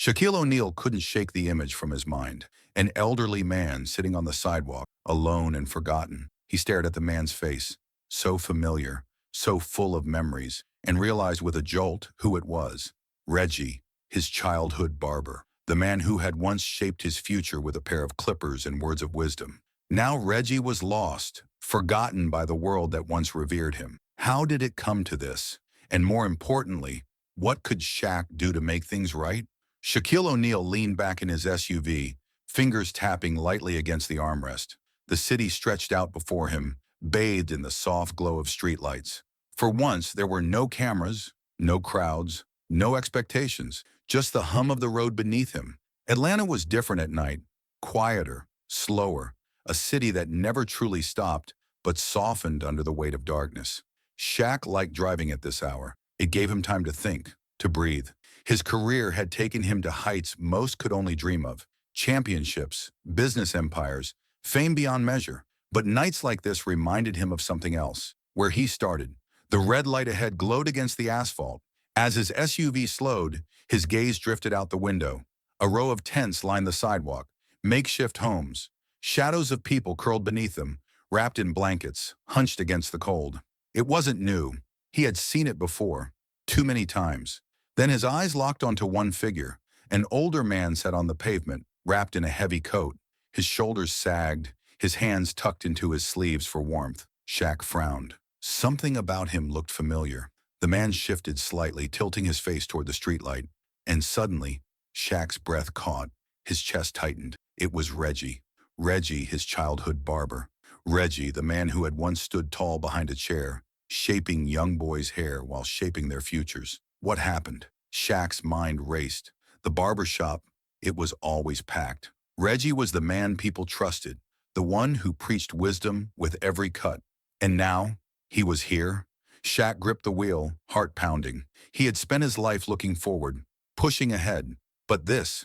Shaquille O'Neal couldn't shake the image from his mind. An elderly man sitting on the sidewalk, alone and forgotten. He stared at the man's face, so familiar, so full of memories, and realized with a jolt who it was. Reggie, his childhood barber, the man who had once shaped his future with a pair of clippers and words of wisdom. Now Reggie was lost, forgotten by the world that once revered him. How did it come to this? And more importantly, what could Shaq do to make things right? Shaquille O'Neal leaned back in his SUV, fingers tapping lightly against the armrest. The city stretched out before him, bathed in the soft glow of streetlights. For once, there were no cameras, no crowds, no expectations, just the hum of the road beneath him. Atlanta was different at night, quieter, slower, a city that never truly stopped, but softened under the weight of darkness. Shaq liked driving at this hour. It gave him time to think, to breathe. His career had taken him to heights most could only dream of. Championships, business empires, fame beyond measure. But nights like this reminded him of something else. Where he started, the red light ahead glowed against the asphalt. As his SUV slowed, his gaze drifted out the window. A row of tents lined the sidewalk, makeshift homes. Shadows of people curled beneath them, wrapped in blankets, hunched against the cold. It wasn't new. He had seen it before, too many times. Then his eyes locked onto one figure. An older man sat on the pavement, wrapped in a heavy coat. His shoulders sagged, his hands tucked into his sleeves for warmth. Shaq frowned. Something about him looked familiar. The man shifted slightly, tilting his face toward the streetlight. And suddenly, Shaq's breath caught. His chest tightened. It was Reggie. Reggie, his childhood barber. Reggie, the man who had once stood tall behind a chair, shaping young boys' hair while shaping their futures. What happened? Shaq's mind raced. The barber shop, it was always packed. Reggie was the man people trusted, the one who preached wisdom with every cut. And now, he was here. Shaq gripped the wheel, heart pounding. He had spent his life looking forward, pushing ahead. But this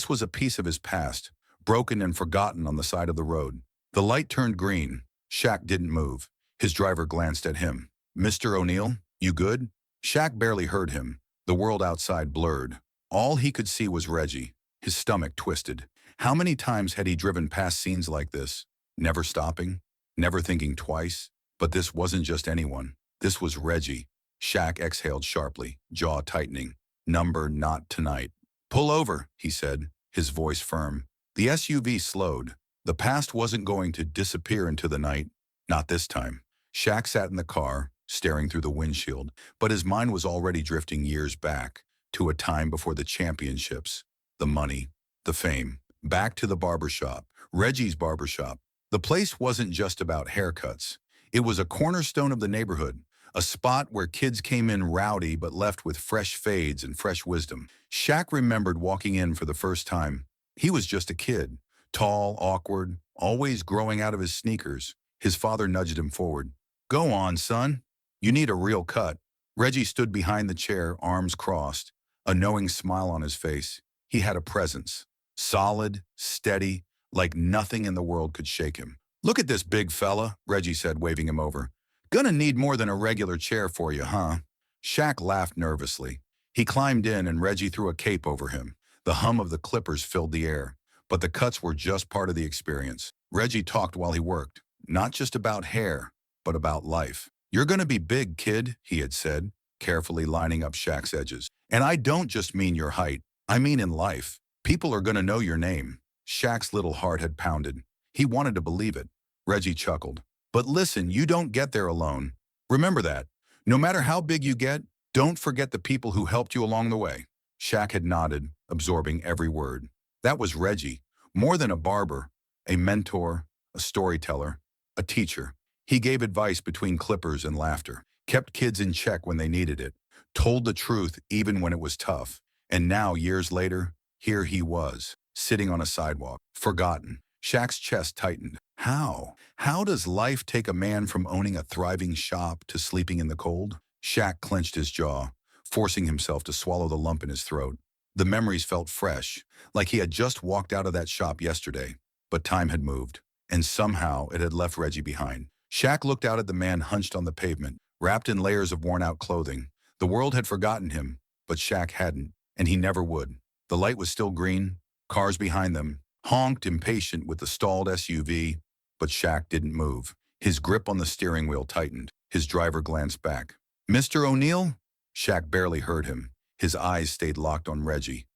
was a piece of his past, broken and forgotten on the side of the road. The light turned green. Shaq didn't move. His driver glanced at him. "Mr. O'Neal, you good?" Shaq barely heard him. The world outside blurred. All he could see was Reggie, his stomach twisted. How many times had he driven past scenes like this? Never stopping, never thinking twice. But this wasn't just anyone. This was Reggie. Shaq exhaled sharply, jaw tightening. "Number not tonight." "Pull over," he said, his voice firm. The SUV slowed. The past wasn't going to disappear into the night. Not this time. Shaq sat in the car, staring through the windshield, but his mind was already drifting years back, to a time before the championships, the money, the fame. Back to the barbershop, Reggie's barbershop. The place wasn't just about haircuts. It was a cornerstone of the neighborhood, a spot where kids came in rowdy but left with fresh fades and fresh wisdom. Shaq remembered walking in for the first time. He was just a kid, tall, awkward, always growing out of his sneakers. His father nudged him forward. "Go on, son. You need a real cut." Reggie stood behind the chair, arms crossed, a knowing smile on his face. He had a presence. Solid, steady, like nothing in the world could shake him. "Look at this big fella," Reggie said, waving him over. "Gonna need more than a regular chair for you, huh?" Shaq laughed nervously. He climbed in and Reggie threw a cape over him. The hum of the clippers filled the air, but the cuts were just part of the experience. Reggie talked while he worked, not just about hair, but about life. "You're gonna be big, kid," he had said, carefully lining up Shaq's edges. "And I don't just mean your height. I mean in life. People are gonna know your name." Shaq's little heart had pounded. He wanted to believe it. Reggie chuckled. "But listen, you don't get there alone. Remember that. No matter how big you get, don't forget the people who helped you along the way." Shaq had nodded, absorbing every word. That was Reggie. More than a barber, a mentor, a storyteller, a teacher. He gave advice between clippers and laughter, kept kids in check when they needed it, told the truth even when it was tough. And now, years later, here he was, sitting on a sidewalk, forgotten. Shaq's chest tightened. How? How does life take a man from owning a thriving shop to sleeping in the cold? Shaq clenched his jaw, forcing himself to swallow the lump in his throat. The memories felt fresh, like he had just walked out of that shop yesterday. But time had moved, and somehow it had left Reggie behind. Shaq looked out at the man hunched on the pavement, wrapped in layers of worn-out clothing. The world had forgotten him, but Shaq hadn't, and he never would. The light was still green. Cars behind them honked, impatient with the stalled SUV, but Shaq didn't move. His grip on the steering wheel tightened. His driver glanced back. "Mr. O'Neill?" Shaq barely heard him. His eyes stayed locked on Reggie.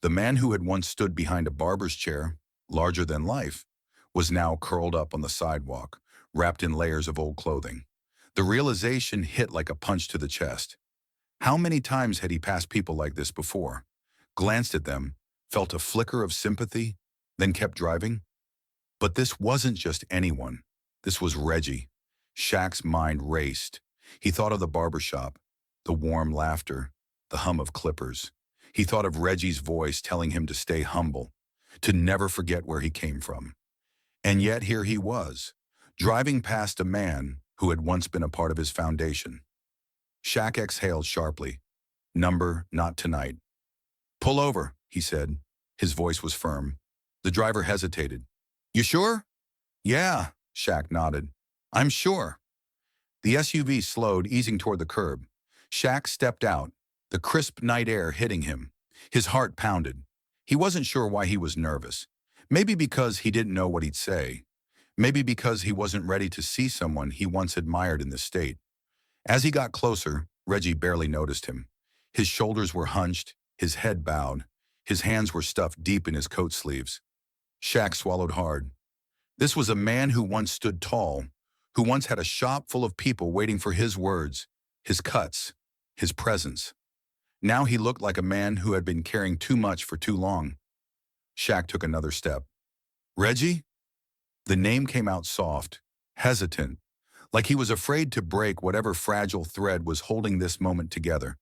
The man who had once stood behind a barber's chair, larger than life, was now curled up on the sidewalk, wrapped in layers of old clothing. The realization hit like a punch to the chest. How many times had he passed people like this before? Glanced at them, felt a flicker of sympathy, then kept driving? But this wasn't just anyone. This was Reggie. Shaq's mind raced. He thought of the barbershop, the warm laughter, the hum of clippers. He thought of Reggie's voice telling him to stay humble, to never forget where he came from. And yet here he was, driving past a man who had once been a part of his foundation. Shaq exhaled sharply. "Number, not tonight." "Pull over," he said. His voice was firm. The driver hesitated. "You sure?" "Yeah," Shaq nodded. "I'm sure." The SUV slowed, easing toward the curb. Shaq stepped out, the crisp night air hitting him. His heart pounded. He wasn't sure why he was nervous. Maybe because he didn't know what he'd say. Maybe because he wasn't ready to see someone he once admired in this state. As he got closer, Reggie barely noticed him. His shoulders were hunched, his head bowed. His hands were stuffed deep in his coat sleeves. Shaq swallowed hard. This was a man who once stood tall, who once had a shop full of people waiting for his words, his cuts, his presence. Now he looked like a man who had been carrying too much for too long. Shaq took another step. "Reggie?" The name came out soft, hesitant, like he was afraid to break whatever fragile thread was holding this moment together.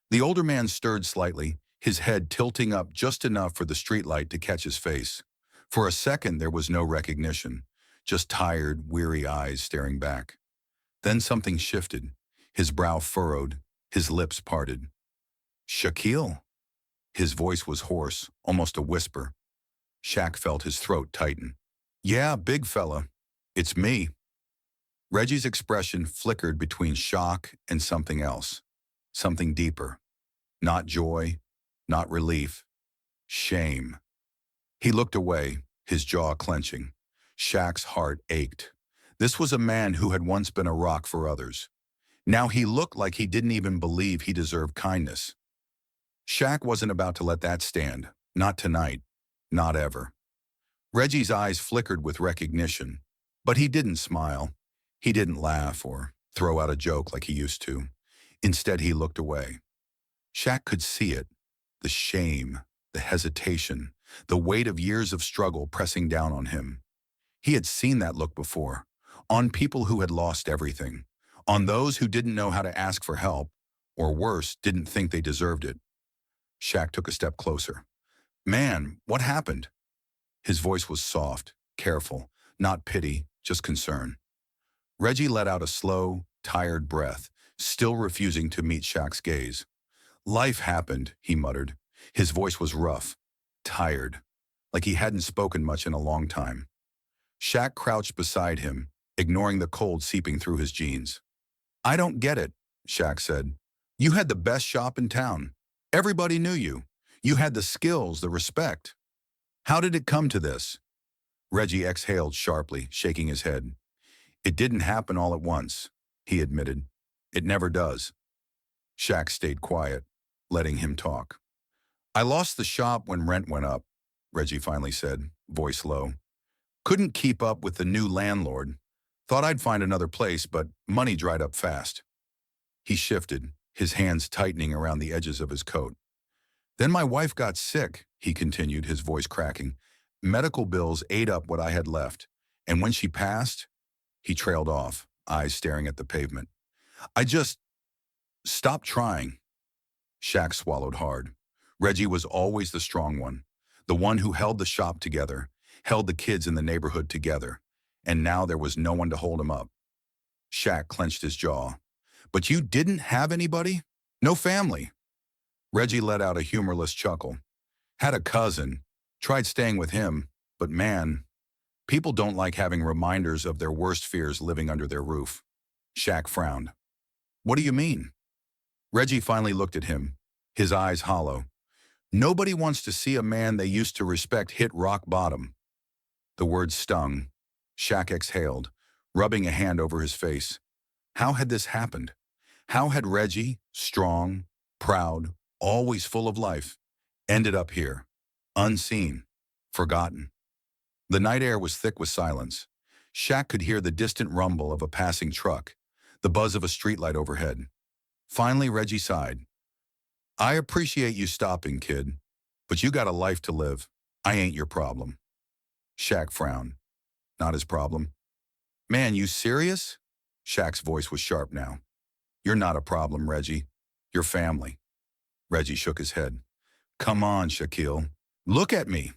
The older man stirred slightly, his head tilting up just enough for the streetlight to catch his face. For a second there was no recognition, just tired, weary eyes staring back. Then something shifted. His brow furrowed, his lips parted. "Shaquille?" His voice was hoarse, almost a whisper. Shaq felt his throat tighten. "Yeah, big fella. It's me." Reggie's expression flickered between shock and something else. Something deeper. Not joy, not relief. Shame. He looked away, his jaw clenching. Shaq's heart ached. This was a man who had once been a rock for others. Now he looked like he didn't even believe he deserved kindness. Shaq wasn't about to let that stand. Not tonight. Not ever. Reggie's eyes flickered with recognition, but he didn't smile. He didn't laugh or throw out a joke like he used to. Instead, he looked away. Shaq could see it. The shame, the hesitation, the weight of years of struggle pressing down on him. He had seen that look before, on people who had lost everything, on those who didn't know how to ask for help, or worse, didn't think they deserved it. Shaq took a step closer. "Man, what happened?" His voice was soft, careful, not pity, just concern. Reggie let out a slow, tired breath, still refusing to meet Shaq's gaze. "Life happened," he muttered. His voice was rough, tired, like he hadn't spoken much in a long time. Shaq crouched beside him, ignoring the cold seeping through his jeans. "I don't get it," Shaq said. "You had the best shop in town. Everybody knew you. You had the skills, the respect. How did it come to this?" Reggie exhaled sharply, shaking his head. "It didn't happen all at once," he admitted. "It never does." Shaq stayed quiet, letting him talk. "I lost the shop when rent went up," Reggie finally said, voice low. "Couldn't keep up with the new landlord. Thought I'd find another place, but money dried up fast." He shifted, his hands tightening around the edges of his coat. "Then my wife got sick," he continued, his voice cracking. "Medical bills ate up what I had left, and when she passed," he trailed off, eyes staring at the pavement. "I just stopped trying." Shaq swallowed hard. Reggie was always the strong one, the one who held the shop together, held the kids in the neighborhood together, and now there was no one to hold him up. Shaq clenched his jaw. "But you didn't have anybody? No family?" Reggie let out a humorless chuckle. "Had a cousin. Tried staying with him, but man, people don't like having reminders of their worst fears living under their roof." Shaq frowned. "What do you mean?" Reggie finally looked at him, his eyes hollow. Nobody wants to see a man they used to respect hit rock bottom. The words stung. Shaq exhaled, rubbing a hand over his face. How had this happened? How had Reggie, strong, proud, always full of life, ended up here, unseen, forgotten? The night air was thick with silence. Shaq could hear the distant rumble of a passing truck, the buzz of a streetlight overhead. Finally, Reggie sighed. I appreciate you stopping, kid, but you got a life to live. I ain't your problem. Shaq frowned. Not his problem. Man, you serious? Shaq's voice was sharp now. You're not a problem, Reggie. You're family. Reggie shook his head. Come on, Shaquille. Look at me.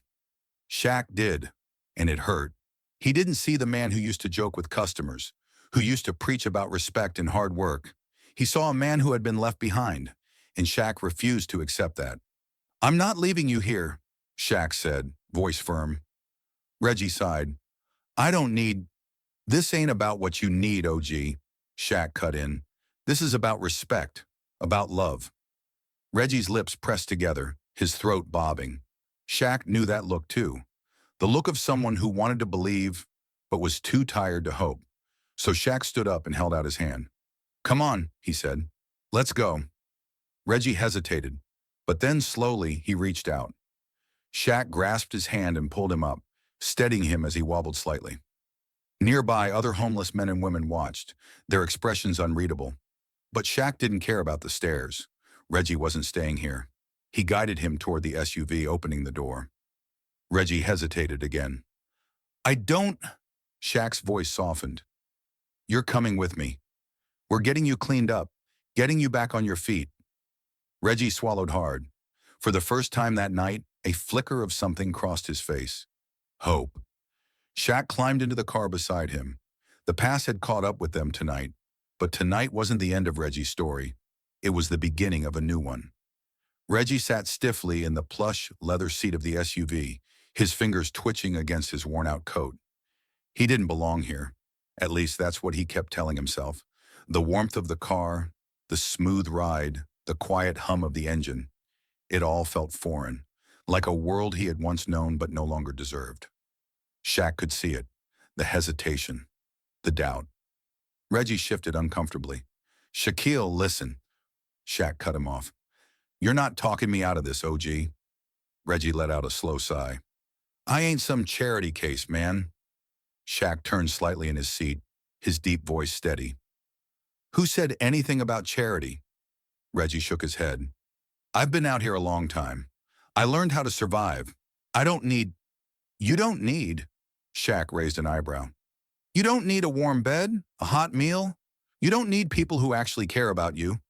Shaq did, and it hurt. He didn't see the man who used to joke with customers, who used to preach about respect and hard work. He saw a man who had been left behind, and Shaq refused to accept that. I'm not leaving you here, Shaq said, voice firm. Reggie sighed. I don't need. This ain't about what you need, OG, Shaq cut in. This is about respect, about love. Reggie's lips pressed together, his throat bobbing. Shaq knew that look too. The look of someone who wanted to believe, but was too tired to hope. So Shaq stood up and held out his hand. Come on, he said. Let's go. Reggie hesitated, but then slowly he reached out. Shaq grasped his hand and pulled him up, steadying him as he wobbled slightly. Nearby, other homeless men and women watched, their expressions unreadable. But Shaq didn't care about the stares. Reggie wasn't staying here. He guided him toward the SUV, opening the door. Reggie hesitated again. I don't. Shaq's voice softened. You're coming with me. We're getting you cleaned up, getting you back on your feet. Reggie swallowed hard. For the first time that night, a flicker of something crossed his face. Hope. Shaq climbed into the car beside him. The past had caught up with them tonight, but tonight wasn't the end of Reggie's story. It was the beginning of a new one. Reggie sat stiffly in the plush leather seat of the SUV, his fingers twitching against his worn-out coat. He didn't belong here. At least that's what he kept telling himself. The warmth of the car, the smooth ride, the quiet hum of the engine. It all felt foreign, like a world he had once known but no longer deserved. Shaq could see it, the hesitation, the doubt. Reggie shifted uncomfortably. Shaquille, listen. Shaq cut him off. You're not talking me out of this, OG. Reggie let out a slow sigh. I ain't some charity case, man. Shaq turned slightly in his seat, his deep voice steady. Who said anything about charity? Reggie shook his head. I've been out here a long time. I learned how to survive. I don't need. You don't need. Shaq raised an eyebrow. You don't need a warm bed, a hot meal. You don't need people who actually care about you.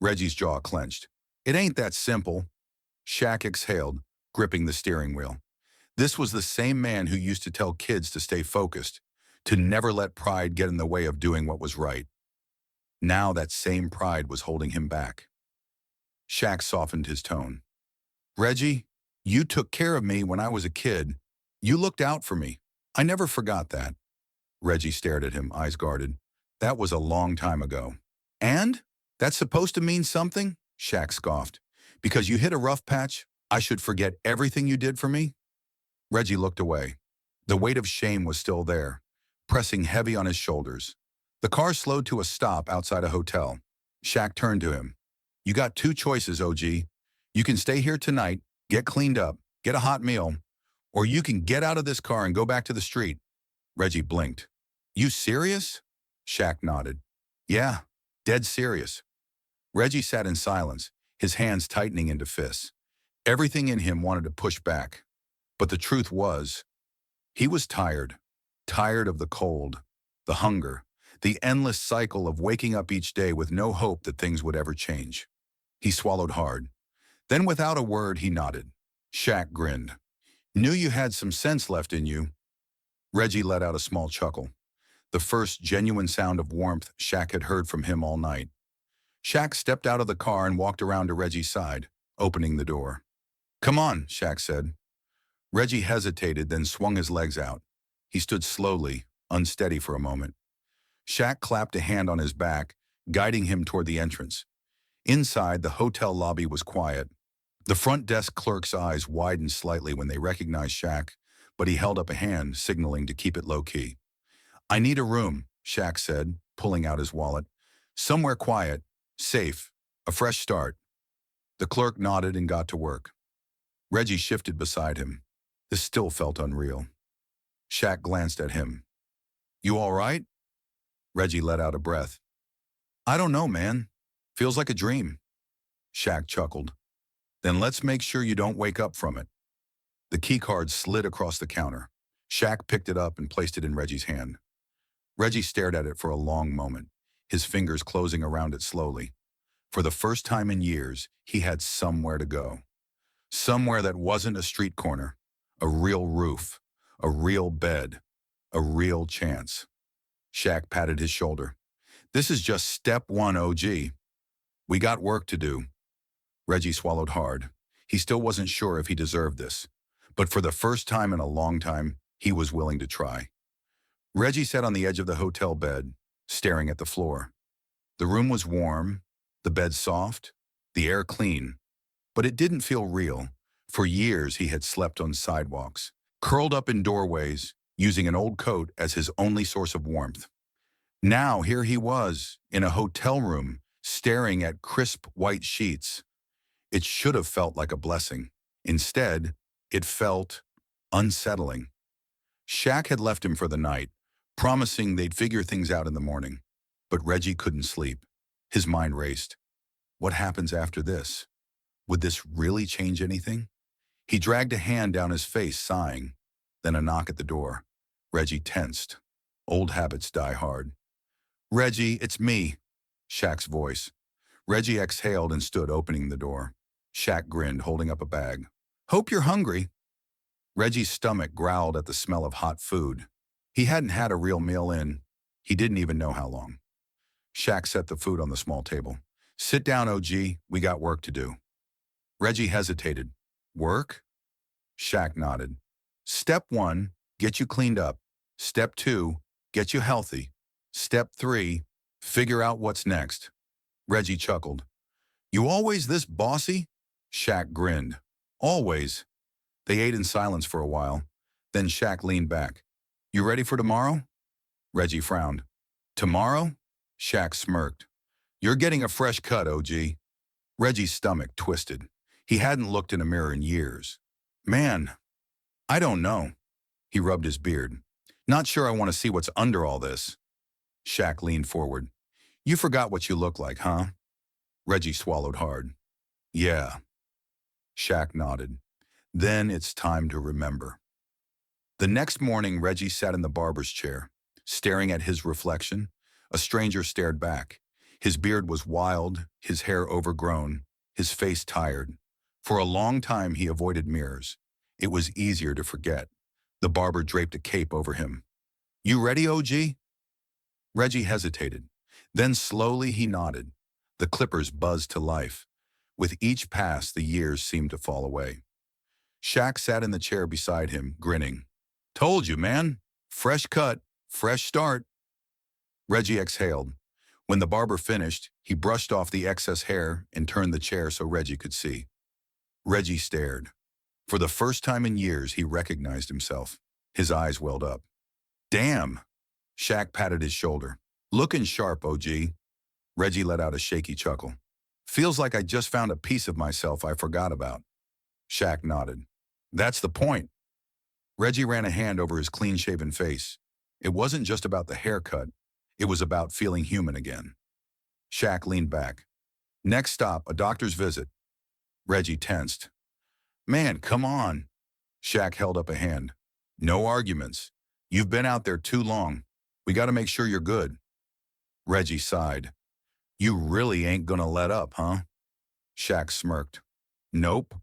Reggie's jaw clenched. It ain't that simple. Shaq exhaled, gripping the steering wheel. This was the same man who used to tell kids to stay focused, to never let pride get in the way of doing what was right. Now that same pride was holding him back. Shaq softened his tone. Reggie, you took care of me when I was a kid. You looked out for me. I never forgot that. Reggie stared at him, eyes guarded. That was a long time ago. And? That's supposed to mean something? Shaq scoffed. Because you hit a rough patch, I should forget everything you did for me? Reggie looked away. The weight of shame was still there, pressing heavy on his shoulders. The car slowed to a stop outside a hotel. Shaq turned to him. You got two choices, OG. You can stay here tonight, get cleaned up, get a hot meal, or you can get out of this car and go back to the street. Reggie blinked. You serious? Shaq nodded. Yeah, dead serious. Reggie sat in silence, his hands tightening into fists. Everything in him wanted to push back. But the truth was, he was tired. Tired of the cold, the hunger, the endless cycle of waking up each day with no hope that things would ever change. He swallowed hard. Then without a word, he nodded. Shaq grinned. Knew you had some sense left in you. Reggie let out a small chuckle. The first genuine sound of warmth Shaq had heard from him all night. Shaq stepped out of the car and walked around to Reggie's side, opening the door. Come on, Shaq said. Reggie hesitated, then swung his legs out. He stood slowly, unsteady for a moment. Shaq clapped a hand on his back, guiding him toward the entrance. Inside, the hotel lobby was quiet. The front desk clerk's eyes widened slightly when they recognized Shaq, but he held up a hand, signaling to keep it low-key. "I need a room," Shaq said, pulling out his wallet. "Somewhere quiet, safe, a fresh start." The clerk nodded and got to work. Reggie shifted beside him. This still felt unreal. Shaq glanced at him. "You all right?" Reggie let out a breath. "I don't know, man. Feels like a dream." Shaq chuckled. "Then let's make sure you don't wake up from it." The keycard slid across the counter. Shaq picked it up and placed it in Reggie's hand. Reggie stared at it for a long moment, his fingers closing around it slowly. For the first time in years, he had somewhere to go. Somewhere that wasn't a street corner, a real roof, a real bed, a real chance. Shaq patted his shoulder. "This is just step one, OG. We got work to do." Reggie swallowed hard. He still wasn't sure if he deserved this, but for the first time in a long time, he was willing to try. Reggie sat on the edge of the hotel bed, staring at the floor. The room was warm, the bed soft, the air clean, but it didn't feel real. For years, he had slept on sidewalks, curled up in doorways, using an old coat as his only source of warmth. Now, here he was, in a hotel room, staring at crisp white sheets. It should have felt like a blessing. Instead, it felt unsettling. Shaq had left him for the night, promising they'd figure things out in the morning. But Reggie couldn't sleep. His mind raced. What happens after this? Would this really change anything? He dragged a hand down his face, sighing. Then a knock at the door. Reggie tensed. Old habits die hard. "Reggie, it's me," Shaq's voice. Reggie exhaled and stood, opening the door. Shaq grinned, holding up a bag. "Hope you're hungry." Reggie's stomach growled at the smell of hot food. He hadn't had a real meal in, he didn't even know how long. Shaq set the food on the small table. "Sit down, OG, we got work to do." Reggie hesitated. "Work?" Shaq nodded. "Step 1, get you cleaned up. Step 2, get you healthy. Step 3, figure out what's next." Reggie chuckled. "You always this bossy?" Shaq grinned. "Always." They ate in silence for a while. Then Shaq leaned back. "You ready for tomorrow?" Reggie frowned. "Tomorrow?" Shaq smirked. "You're getting a fresh cut, OG." Reggie's stomach twisted. He hadn't looked in a mirror in years. "Man, I don't know." He rubbed his beard. "Not sure I want to see what's under all this." Shaq leaned forward. "You forgot what you look like, huh?" Reggie swallowed hard. "Yeah." Shaq nodded. "Then it's time to remember." The next morning, Reggie sat in the barber's chair, staring at his reflection. A stranger stared back. His beard was wild, his hair overgrown, his face tired. For a long time, he avoided mirrors. It was easier to forget. The barber draped a cape over him. "You ready, OG?" Reggie hesitated. Then slowly he nodded. The clippers buzzed to life. With each pass, the years seemed to fall away. Shaq sat in the chair beside him, grinning. "Told you, man. Fresh cut, fresh start." Reggie exhaled. When the barber finished, he brushed off the excess hair and turned the chair so Reggie could see. Reggie stared. For the first time in years, he recognized himself. His eyes welled up. "Damn!" Shaq patted his shoulder. "Looking sharp, OG." Reggie let out a shaky chuckle. "Feels like I just found a piece of myself I forgot about." Shaq nodded. "That's the point." Reggie ran a hand over his clean-shaven face. It wasn't just about the haircut. It was about feeling human again. Shaq leaned back. "Next stop, a doctor's visit." Reggie tensed. "Man, come on." Shaq held up a hand. "No arguments. You've been out there too long. We got to make sure you're good." Reggie sighed. "You really ain't gonna let up, huh?" Shaq smirked. "Nope."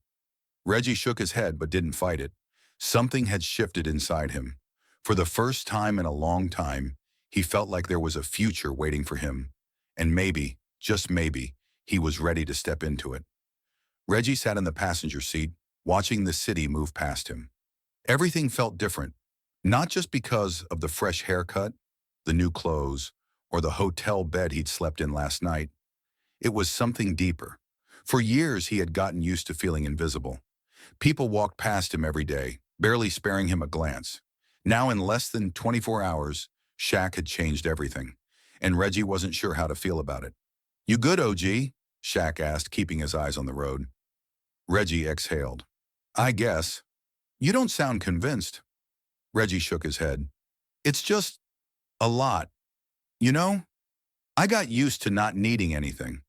Reggie shook his head but didn't fight it. Something had shifted inside him. For the first time in a long time, he felt like there was a future waiting for him. And maybe, just maybe, he was ready to step into it. Reggie sat in the passenger seat, watching the city move past him. Everything felt different, not just because of the fresh haircut, the new clothes, or the hotel bed he'd slept in last night. It was something deeper. For years, he had gotten used to feeling invisible. People walked past him every day, barely sparing him a glance. Now, in less than 24 hours, Shaq had changed everything, and Reggie wasn't sure how to feel about it. "You good, OG?" Shaq asked, keeping his eyes on the road. Reggie exhaled. "I guess." "You don't sound convinced." Reggie shook his head. "It's just a lot. You know, I got used to not needing anything.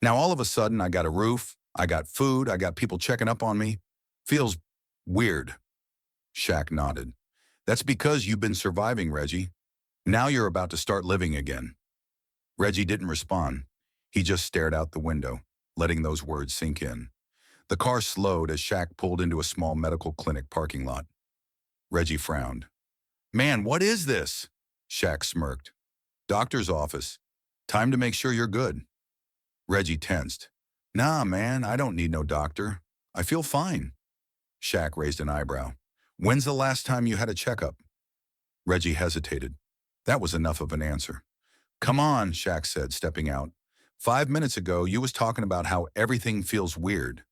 Now all of a sudden I got a roof, I got food, I got people checking up on me. Feels weird." Shaq nodded. "That's because you've been surviving, Reggie. Now you're about to start living again." Reggie didn't respond. He just stared out the window, letting those words sink in. The car slowed as Shaq pulled into a small medical clinic parking lot. Reggie frowned. "Man, what is this?" Shaq smirked. "Doctor's office. Time to make sure you're good." Reggie tensed. "Nah, man, I don't need no doctor. I feel fine." Shaq raised an eyebrow. "When's the last time you had a checkup?" Reggie hesitated. That was enough of an answer. "Come on," Shaq said, stepping out. "5 minutes ago, you was talking about how everything feels weird.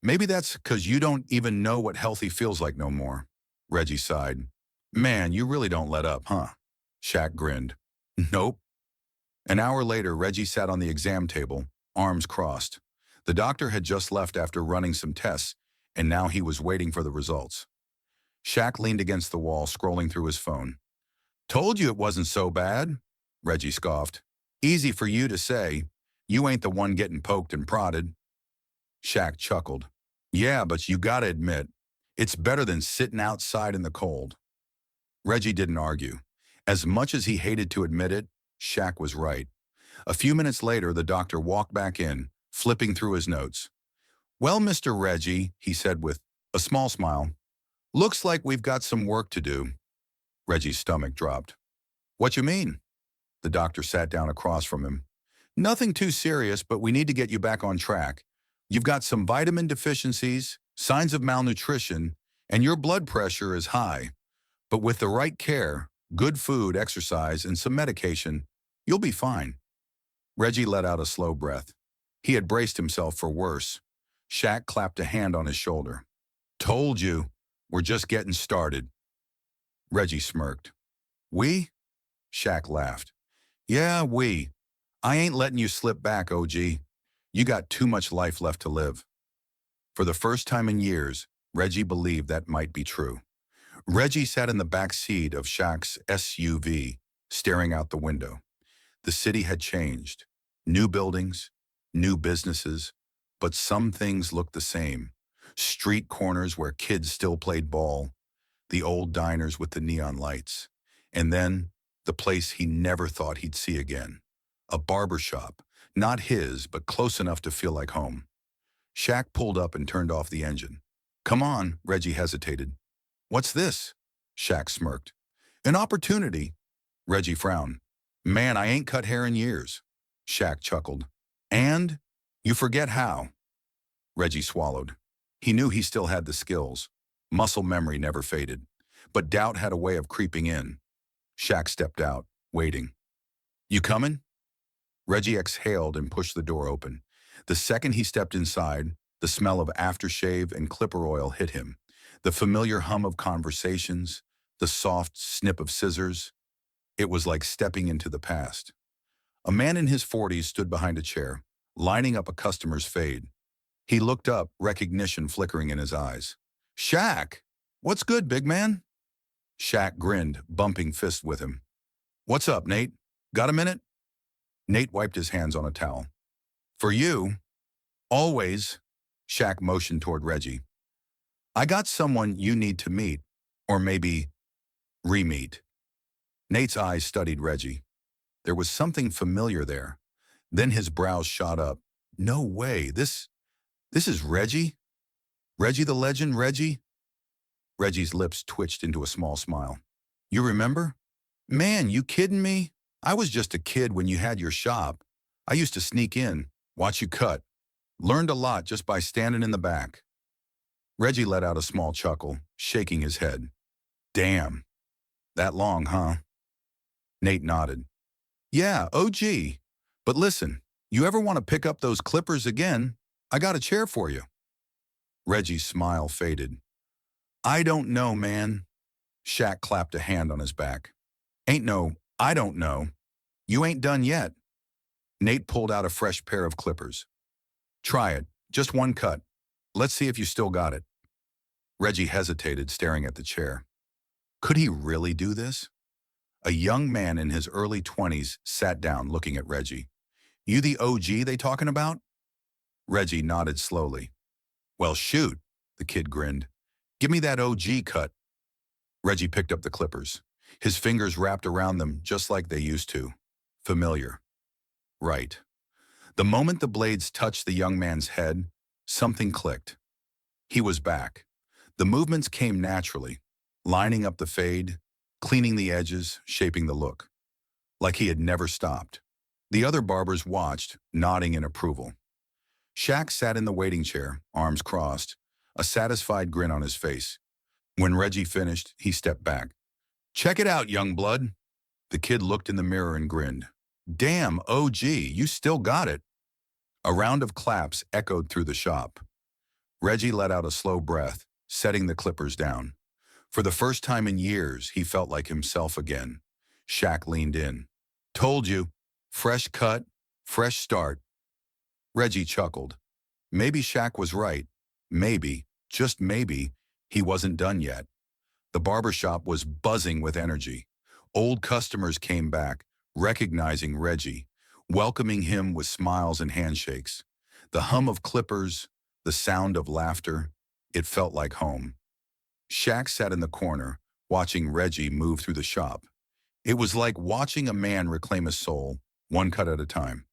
Maybe that's 'cause you don't even know what healthy feels like no more." Reggie sighed. "Man, you really don't let up, huh?" Shaq grinned. "Nope." An hour later, Reggie sat on the exam table, arms crossed. The doctor had just left after running some tests, and now he was waiting for the results. Shaq leaned against the wall, scrolling through his phone. "Told you it wasn't so bad," Reggie scoffed. "Easy for you to say. You ain't the one getting poked and prodded." Shaq chuckled. "Yeah, but you gotta admit, it's better than sitting outside in the cold." Reggie didn't argue. As much as he hated to admit it, Shaq was right. A few minutes later, the doctor walked back in, flipping through his notes. "Well, Mr. Reggie," he said with a small smile, "looks like we've got some work to do." Reggie's stomach dropped. "What you mean?" The doctor sat down across from him. "Nothing too serious, but we need to get you back on track. You've got some vitamin deficiencies, signs of malnutrition, and your blood pressure is high. But with the right care, good food, exercise, and some medication, you'll be fine." Reggie let out a slow breath. He had braced himself for worse. Shaq clapped a hand on his shoulder. "Told you, we're just getting started." Reggie smirked. "We?" Shaq laughed. "Yeah, we. I ain't letting you slip back, OG. You got too much life left to live." For the first time in years, Reggie believed that might be true. Reggie sat in the back seat of Shaq's SUV, staring out the window. The city had changed. New buildings, new businesses, but some things looked the same. Street corners where kids still played ball, the old diners with the neon lights, and then the place he never thought he'd see again. A barber shop, not his, but close enough to feel like home. Shaq pulled up and turned off the engine. "Come on," Reggie hesitated. "What's this?" Shaq smirked. "An opportunity." Reggie frowned. "Man, I ain't cut hair in years." Shaq chuckled. "And? You forget how." Reggie swallowed. He knew he still had the skills. Muscle memory never faded. But doubt had a way of creeping in. Shaq stepped out, waiting. "You coming?" Reggie exhaled and pushed the door open. The second he stepped inside, the smell of aftershave and clipper oil hit him. The familiar hum of conversations, the soft snip of scissors. It was like stepping into the past. A man in his 40s stood behind a chair, lining up a customer's fade. He looked up, recognition flickering in his eyes. "Shaq! What's good, big man?" Shaq grinned, bumping fists with him. "What's up, Nate? Got a minute?" Nate wiped his hands on a towel. "For you, always," Shaq motioned toward Reggie. "I got someone you need to meet, or maybe re-meet." Nate's eyes studied Reggie. There was something familiar there. Then his brows shot up. "No way, this is Reggie? Reggie the legend, Reggie?" Reggie's lips twitched into a small smile. "You remember?" "Man, you kidding me? I was just a kid when you had your shop. I used to sneak in, watch you cut. Learned a lot just by standing in the back." Reggie let out a small chuckle, shaking his head. "Damn. That long, huh?" Nate nodded. "Yeah, OG. But listen, you ever want to pick up those clippers again, I got a chair for you. Reggie's smile faded. I don't know, man. Shaq clapped a hand on his back. I don't know. You ain't done yet. Nate pulled out a fresh pair of clippers. Try it. Just one cut. Let's see if you still got it. Reggie hesitated, staring at the chair. Could he really do this? A young man in his early 20s sat down, looking at Reggie. You the OG they talking about? Reggie nodded slowly. Well, shoot, the kid grinned. Give me that OG cut. Reggie picked up the clippers. His fingers wrapped around them just like they used to. Familiar. Right. The moment the blades touched the young man's head, something clicked. He was back. The movements came naturally, lining up the fade, cleaning the edges, shaping the look. Like he had never stopped. The other barbers watched, nodding in approval. Shaq sat in the waiting chair, arms crossed, a satisfied grin on his face. When Reggie finished, he stepped back. Check it out, young blood. The kid looked in the mirror and grinned. Damn, OG, you still got it. A round of claps echoed through the shop. Reggie let out a slow breath, setting the clippers down. For the first time in years, he felt like himself again. Shaq leaned in. Told you. Fresh cut, fresh start. Reggie chuckled. Maybe Shaq was right. Maybe, just maybe, he wasn't done yet. The barbershop was buzzing with energy. Old customers came back, recognizing Reggie, welcoming him with smiles and handshakes. The hum of clippers, the sound of laughter, it felt like home. Shaq sat in the corner, watching Reggie move through the shop. It was like watching a man reclaim his soul, one cut at a time.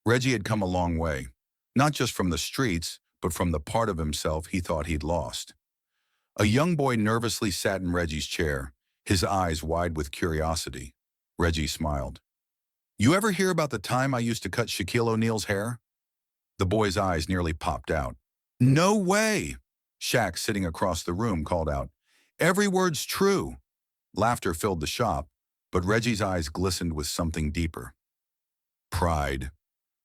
Reggie had come a long way, not just from the streets, but from the part of himself he thought he'd lost. A young boy nervously sat in Reggie's chair, his eyes wide with curiosity. Reggie smiled. You ever hear about the time I used to cut Shaquille O'Neal's hair? The boy's eyes nearly popped out. No way! Shaq, sitting across the room, called out. Every word's true. Laughter filled the shop, but Reggie's eyes glistened with something deeper. Pride.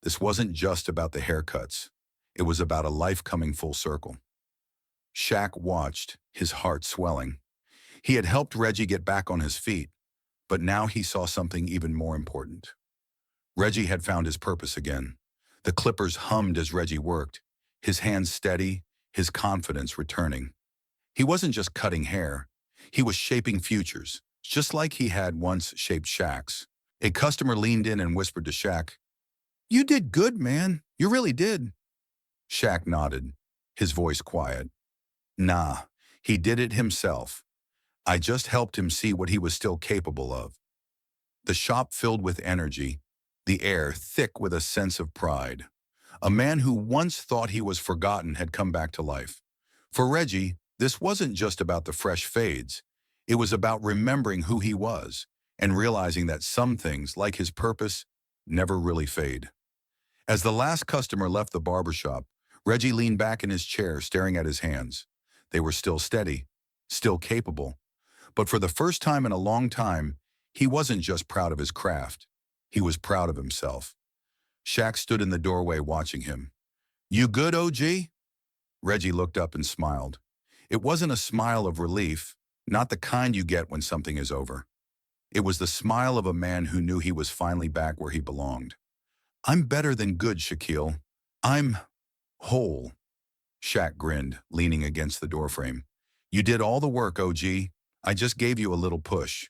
This wasn't just about the haircuts. It was about a life coming full circle. Shaq watched, his heart swelling. He had helped Reggie get back on his feet, but now he saw something even more important. Reggie had found his purpose again. The clippers hummed as Reggie worked, his hands steady, his confidence returning. He wasn't just cutting hair. He was shaping futures, just like he had once shaped Shaq's. A customer leaned in and whispered to Shaq, You did good, man. You really did. Shaq nodded, his voice quiet. Nah, he did it himself. I just helped him see what he was still capable of. The shop filled with energy, the air thick with a sense of pride. A man who once thought he was forgotten had come back to life. For Reggie, this wasn't just about the fresh fades. It was about remembering who he was and realizing that some things, like his purpose, never really fade. As the last customer left the barbershop, Reggie leaned back in his chair, staring at his hands. They were still steady, still capable. But for the first time in a long time, he wasn't just proud of his craft. He was proud of himself. Shaq stood in the doorway watching him. You good, OG? Reggie looked up and smiled. It wasn't a smile of relief, not the kind you get when something is over. It was the smile of a man who knew he was finally back where he belonged. I'm better than good, Shaquille. I'm whole. Shaq grinned, leaning against the doorframe. You did all the work, OG. I just gave you a little push.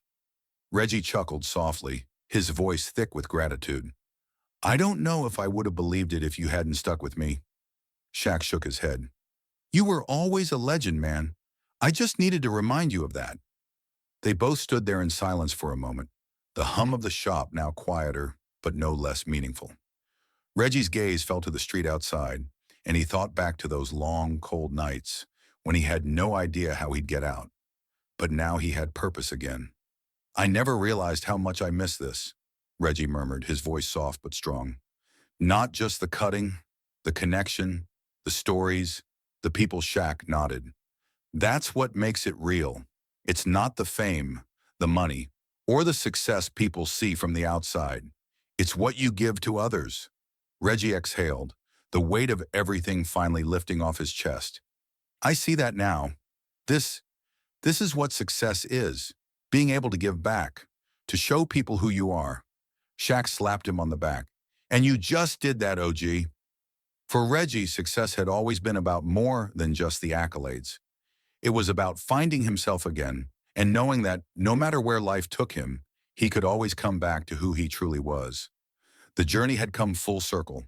Reggie chuckled softly, his voice thick with gratitude. I don't know if I would have believed it if you hadn't stuck with me. Shaq shook his head. You were always a legend, man. I just needed to remind you of that. They both stood there in silence for a moment, the hum of the shop now quieter, but no less meaningful. Reggie's gaze fell to the street outside, and he thought back to those long, cold nights when he had no idea how he'd get out. But now he had purpose again. I never realized how much I missed this, Reggie murmured, his voice soft but strong. Not just the cutting, the connection, the stories, the people. Shaq nodded. That's what makes it real. It's not the fame, the money, or the success people see from the outside. It's what you give to others. Reggie exhaled, the weight of everything finally lifting off his chest. I see that now. This, this is what success is. Being able to give back, to show people who you are. Shaq slapped him on the back. And you just did that, OG. For Reggie, success had always been about more than just the accolades. It was about finding himself again and knowing that no matter where life took him, he could always come back to who he truly was. The journey had come full circle.